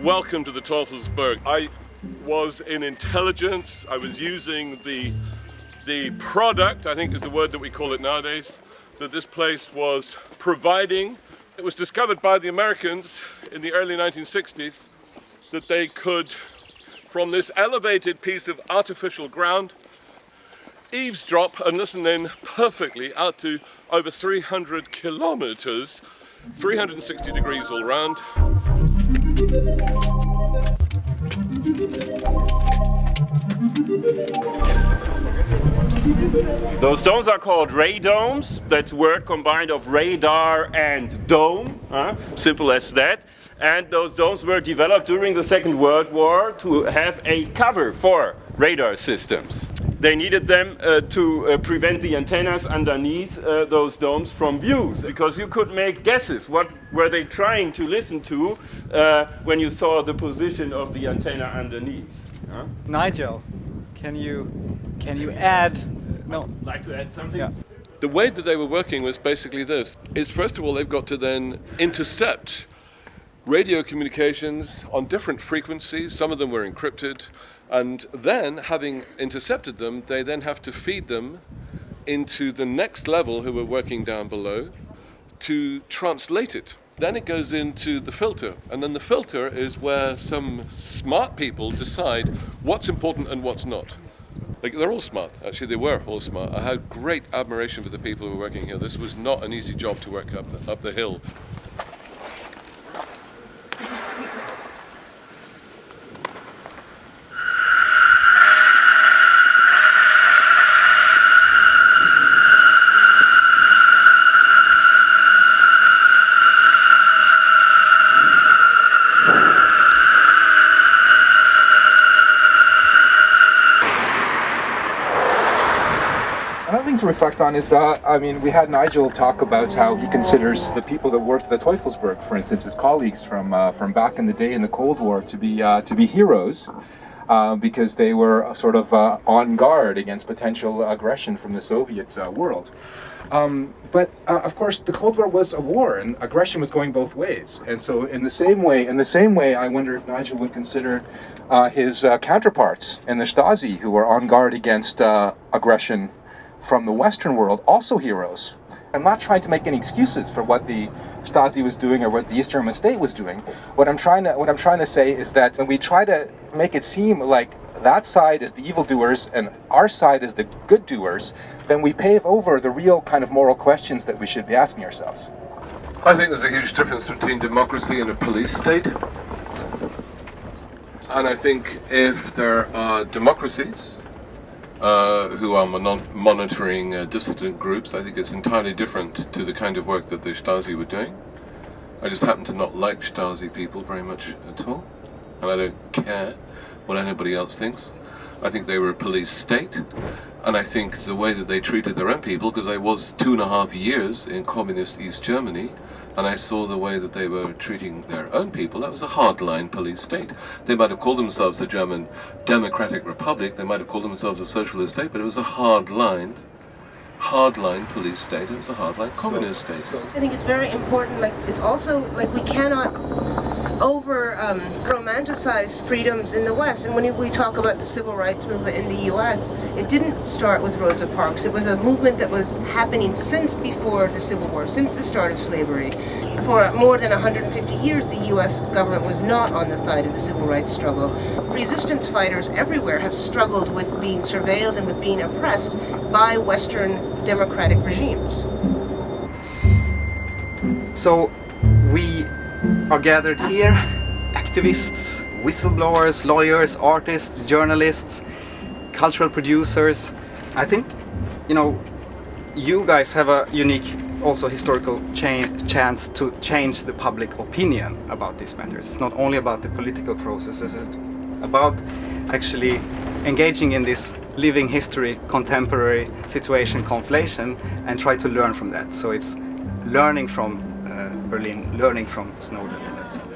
Welcome to the Teufelsberg. I was in intelligence. I was using the product, I think is the word that we call it nowadays, that this place was providing. It was discovered by the Americans in the early 1960s that they could, from this elevated piece of artificial ground, eavesdrop and listen in perfectly out to over 300 kilometers, 360 degrees all round. Those domes are called radomes. That's a word combined of radar and dome. Simple as that. And those domes were developed during the Second World War to have a cover for radar systems. They needed them to prevent the antennas underneath those domes from views, because you could make guesses. What were they trying to listen to when you saw the position of the antenna underneath? Nigel, can you add? No. Like to add something? Yeah. The way that they were working was basically this, is first of all they've got to then intercept radio communications on different frequencies. Some of them were encrypted, and then having intercepted them, they then have to feed them into the next level who are working down below to translate it. Then it goes into the filter, and then the filter is where some smart people decide what's important and what's not. Like, they're all smart, actually, they were all smart. I had great admiration for the people who were working here. This was not an easy job to work up the hill. Another thing to reflect on is, we had Nigel talk about how he considers the people that worked at the Teufelsberg, for instance, his colleagues from back in the day in the Cold War, to be heroes, because they were sort of on guard against potential aggression from the Soviet world. But of course, the Cold War was a war, and aggression was going both ways. And so, in the same way, I wonder if Nigel would consider his counterparts in the Stasi, who were on guard against aggression from the Western world, also heroes. I'm not trying to make any excuses for what the Stasi was doing or what the East German state was doing. What I'm trying to say is that when we try to make it seem like that side is the evildoers and our side is the good doers, then we pave over the real kind of moral questions that we should be asking ourselves. I think there's a huge difference between democracy and a police state. And I think if there are democracies who are monitoring dissident groups, I think it's entirely different to the kind of work that the Stasi were doing. I just happen to not like Stasi people very much at all, and I don't care what anybody else thinks. I think they were a police state, and I think the way that they treated their own people, because I was 2.5 years in communist East Germany, and I saw the way that they were treating their own people, that was a hardline police state. They might have called themselves the German Democratic Republic, they might have called themselves a socialist state, but it was a hardline police state, it was a hardline communist state. I think it's very important, it's also, we cannot romanticize freedoms in the West. And when we talk about the civil rights movement in the US, it didn't start with Rosa Parks. It was a movement that was happening since before the Civil War, since the start of slavery. For more than 150 years, the US government was not on the side of the civil rights struggle. Resistance fighters everywhere have struggled with being surveilled and with being oppressed by Western democratic regimes. So we are gathered here, activists, whistleblowers, lawyers, artists, journalists, cultural producers. I think, you guys have a unique, also historical chance to change the public opinion about these matters. It's not only about the political processes, it's about actually engaging in this living history, contemporary situation conflation, and try to learn from that. So it's learning from Berlin, learning from Snowden in that sense.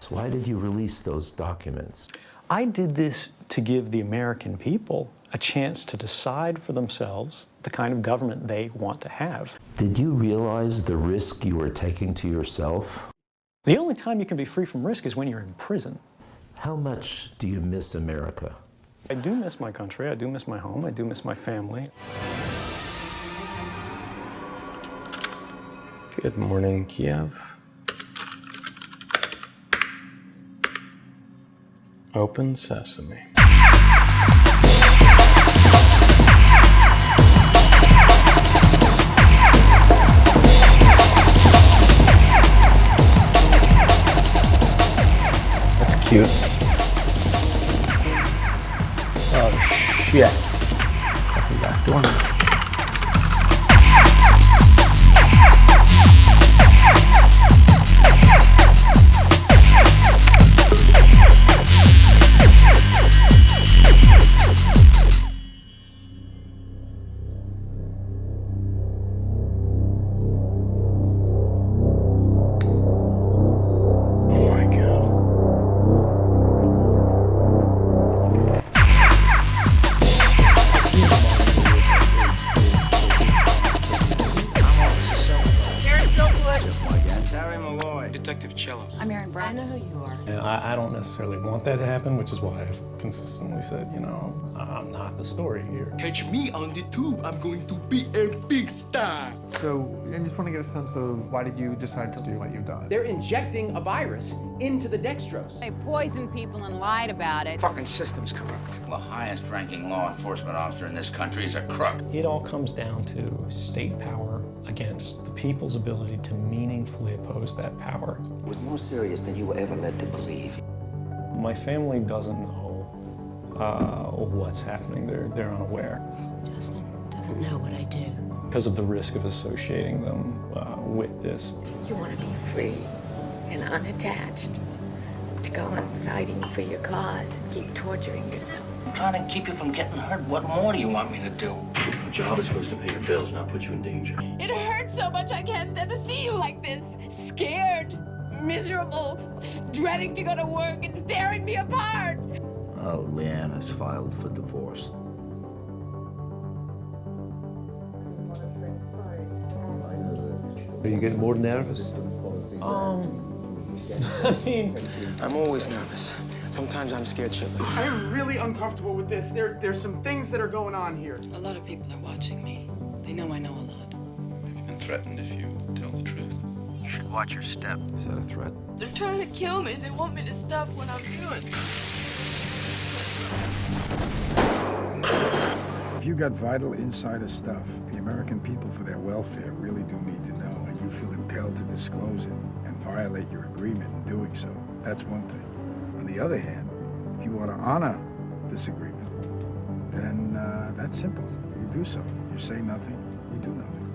Why did you release those documents? I did this to give the American people a chance to decide for themselves the kind of government they want to have. Did you realize the risk you were taking to yourself? The only time you can be free from risk is when you're in prison. How much do you miss America? I do miss my country, I do miss my home, I do miss my family. Good morning, Kiev. Open sesame. That's cute. Oh shit. Fucking back door. I'm Erin Brown. I know who you are. And I don't necessarily want that to happen, which is why I've consistently said, you know, I'm not the story here. Catch me on the tube. I'm going to be a big star. So I just want to get a sense of why did you decide to do what you've done? They're injecting a virus into the dextrose. They poisoned people and lied about it. Fucking system's corrupt. The highest-ranking law enforcement officer in this country is a crook. It all comes down to state power against the people's ability to meaningfully oppose that power. It was more serious than you were ever led to believe. My family doesn't know what's happening. They're unaware. Justin doesn't know what I do. Because of the risk of associating them with this. You want to be free and unattached, to go on fighting for your cause and keep torturing yourself. I'm trying to keep you from getting hurt. What more do you want me to do? Your job is supposed to pay your bills, not put you in danger. It hurts so much I can't stand to see you like this. Scared, miserable, dreading to go to work. It's tearing me apart. Oh, Leanne has filed for divorce. Are you getting more nervous? I mean, I'm always nervous. Sometimes I'm scared shitless. I'm really uncomfortable with this. There's some things that are going on here. A lot of people are watching me. They know I know a lot. Have you been threatened if you tell the truth? You should watch your step. Is that a threat? They're trying to kill me. They want me to stop what I'm doing. If you got vital insider stuff, the American people, for their welfare, really do need to know, and you feel impelled to disclose it and violate your agreement in doing so, that's one thing. On the other hand, if you want to honor this agreement, then that's simple. You do so. You say nothing, you do nothing.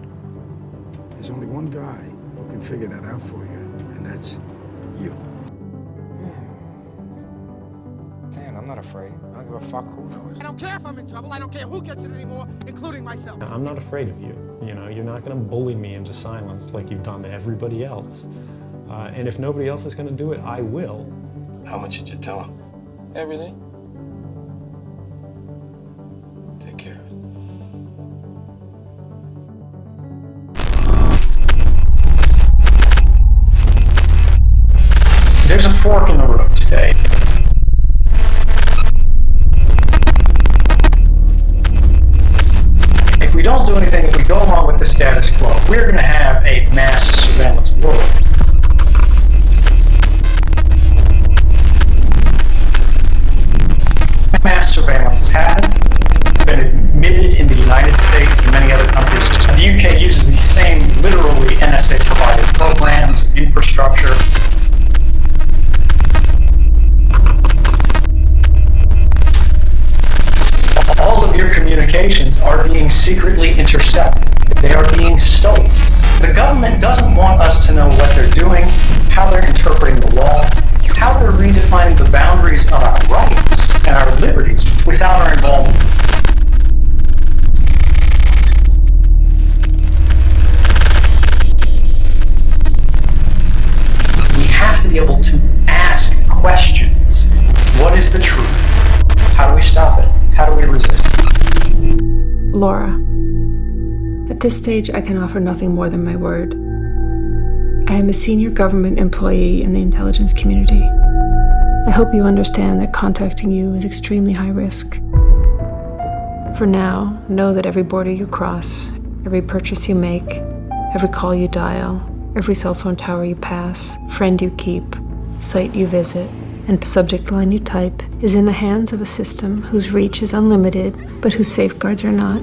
There's only one guy who can figure that out for you, and that's you. Dan, I'm not afraid. I don't give a fuck who knows. I don't care if I'm in trouble. I don't care who gets it anymore, including myself. I'm not afraid of you. You know, you're not going to bully me into silence like you've done to everybody else. And if nobody else is going to do it, I will. How much did you tell him? Everything. Take care of it. There's a fork in the road today. If we don't do anything, if we go along with the status quo, we're going to have a mass surveillance world. Mass surveillance has happened. It's been admitted in the United States and many other countries. The UK uses these same, literally NSA-provided programs, infrastructure. All of your communications are being secretly intercepted. They are being stolen. The government doesn't want us to know what they're doing, how they're interpreting the law, how they're redefining the boundaries of our rights and our liberties without our involvement. We have to be able to ask questions. What is the truth? How do we stop it? How do we resist it? Laura, at this stage I can offer nothing more than my word. I am a senior government employee in the intelligence community. I hope you understand that contacting you is extremely high risk. For now, know that every border you cross, every purchase you make, every call you dial, every cell phone tower you pass, friend you keep, site you visit, and subject line you type is in the hands of a system whose reach is unlimited, but whose safeguards are not.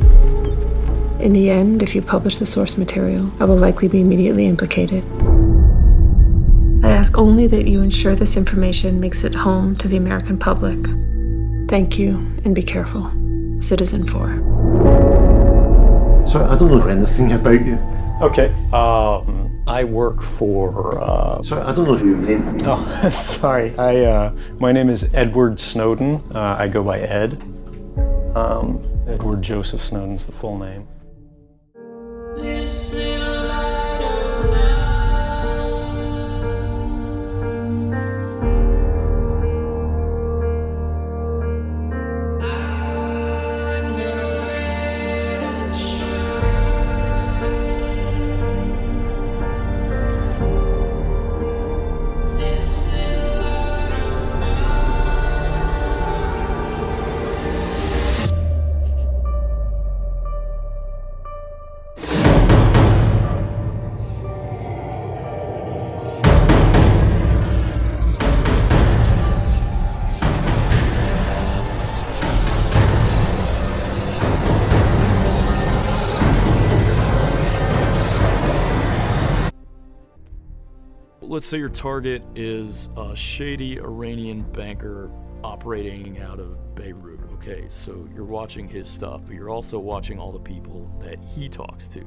In the end, if you publish the source material, I will likely be immediately implicated. I ask only that you ensure this information makes it home to the American public. Thank you, and be careful. Citizen 4. Sorry, I don't know anything about you. Okay. I work for. Sorry, I don't know your name. Oh, sorry. My name is Edward Snowden. I go by Ed. Edward Joseph Snowden's the full name. Let's say your target is a shady Iranian banker operating out of Beirut. Okay, so you're watching his stuff, but you're also watching all the people that he talks to,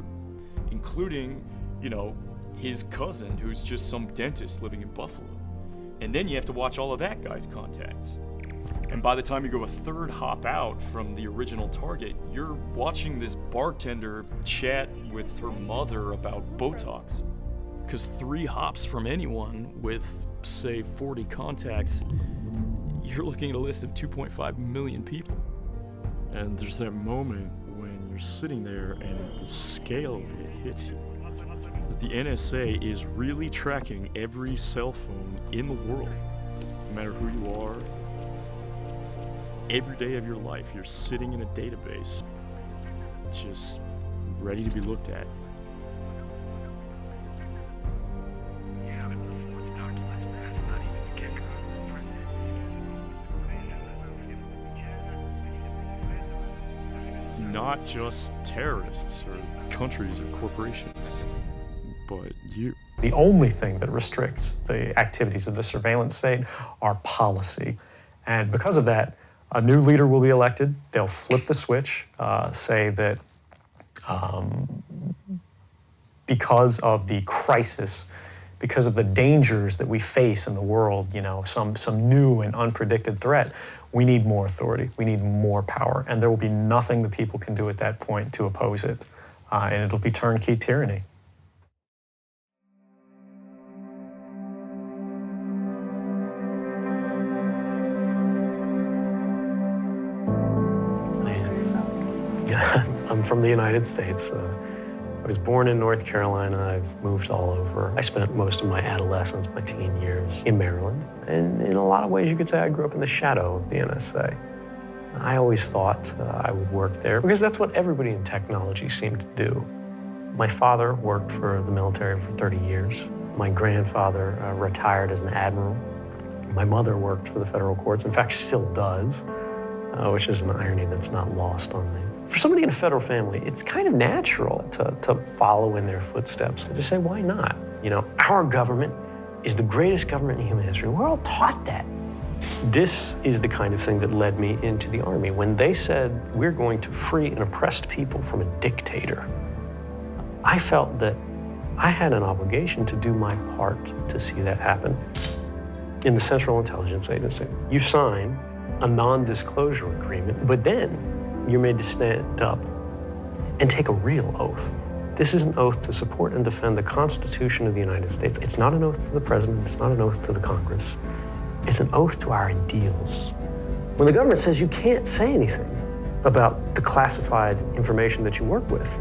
including, you know, his cousin who's just some dentist living in Buffalo. And then you have to watch all of that guy's contacts. And by the time you go a third hop out from the original target, you're watching this bartender chat with her mother about Botox. Because 3 hops from anyone with, say, 40 contacts, you're looking at a list of 2.5 million people. And there's that moment when you're sitting there and the scale of it hits you. The NSA is really tracking every cell phone in the world, no matter who you are. Every day of your life, you're sitting in a database, just ready to be looked at. Not just terrorists or countries or corporations, but you. The only thing that restricts the activities of the surveillance state are policy. And because of that, a new leader will be elected. They'll flip the switch, say that because of the crisis, because of the dangers that we face in the world, you know, some new and unpredicted threat, we need more authority, we need more power, and there will be nothing the people can do at that point to oppose it, and it'll be turnkey tyranny. I'm from the United States. I was born in North Carolina. I've moved all over. I spent most of my adolescence, my teen years, in Maryland. And in a lot of ways, you could say I grew up in the shadow of the NSA. I always thought I would work there because that's what everybody in technology seemed to do. My father worked for the military for 30 years. My grandfather retired as an admiral. My mother worked for the federal courts, in fact, still does, which is an irony that's not lost on me. For somebody in a federal family, it's kind of natural to follow in their footsteps and just say, why not? You know, our government is the greatest government in human history. We're all taught that. This is the kind of thing that led me into the Army. When they said, we're going to free an oppressed people from a dictator, I felt that I had an obligation to do my part to see that happen. In the Central Intelligence Agency, you sign a non-disclosure agreement, but then you're made to stand up and take a real oath. This is an oath to support and defend the Constitution of the United States. It's not an oath to the President, it's not an oath to the Congress. It's an oath to our ideals. When the government says you can't say anything about the classified information that you work with,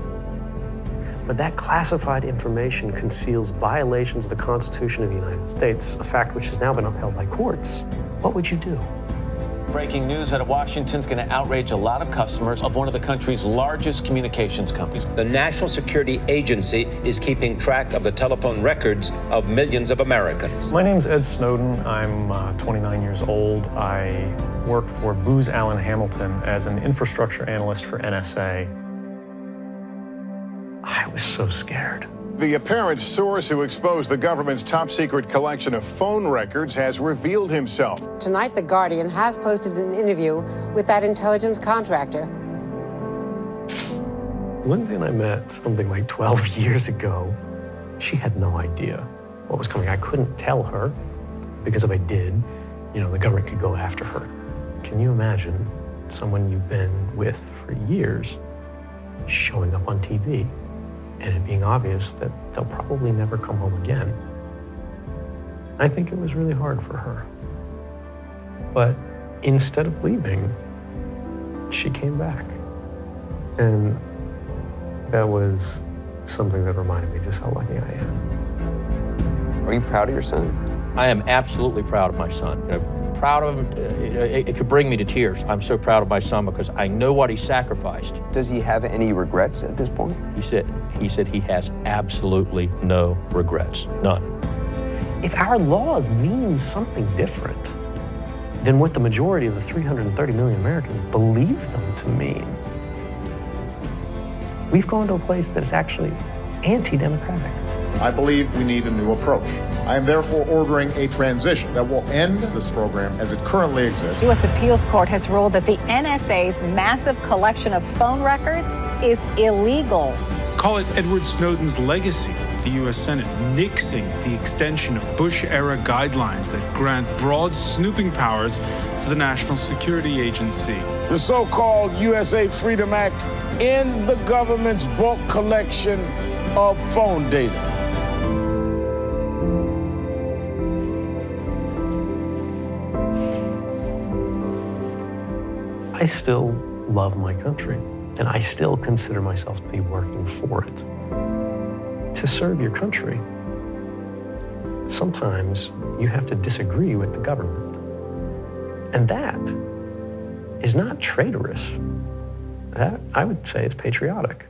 But that classified information conceals violations of the Constitution of the United States, a fact which has now been upheld by courts. What would you do? Breaking news out of Washington's going to outrage a lot of customers of one of the country's largest communications companies. The National Security Agency is keeping track of the telephone records of millions of Americans. My name's Ed Snowden. I'm 29 years old. I work for Booz Allen Hamilton as an infrastructure analyst for NSA. I was so scared. The apparent source who exposed the government's top-secret collection of phone records has revealed himself. Tonight, The Guardian has posted an interview with that intelligence contractor. Lindsay and I met something like 12 years ago. She had no idea what was coming. I couldn't tell her, because if I did, the government could go after her. Can you imagine someone you've been with for years showing up on TV? And it being obvious that they'll probably never come home again. I think it was really hard for her. But instead of leaving, she came back. And that was something that reminded me just how lucky I am. Are you proud of your son? I am absolutely proud of my son. Proud of him, it could bring me to tears. I'm so proud of my son because I know what he sacrificed. Does he have any regrets at this point? He said he has absolutely no regrets, none. If our laws mean something different than what the majority of the 330 million Americans believe them to mean, we've gone to a place that is actually anti-democratic. I believe we need a new approach. I am therefore ordering a transition that will end this program as it currently exists. The U.S. Appeals Court has ruled that the NSA's massive collection of phone records is illegal. Call it Edward Snowden's legacy, the U.S. Senate nixing the extension of Bush-era guidelines that grant broad snooping powers to the National Security Agency. The so-called USA Freedom Act ends the government's bulk collection of phone data. I still love my country, and I still consider myself to be working for it. To serve your country, sometimes you have to disagree with the government. And that is not traitorous. That, I would say, is patriotic.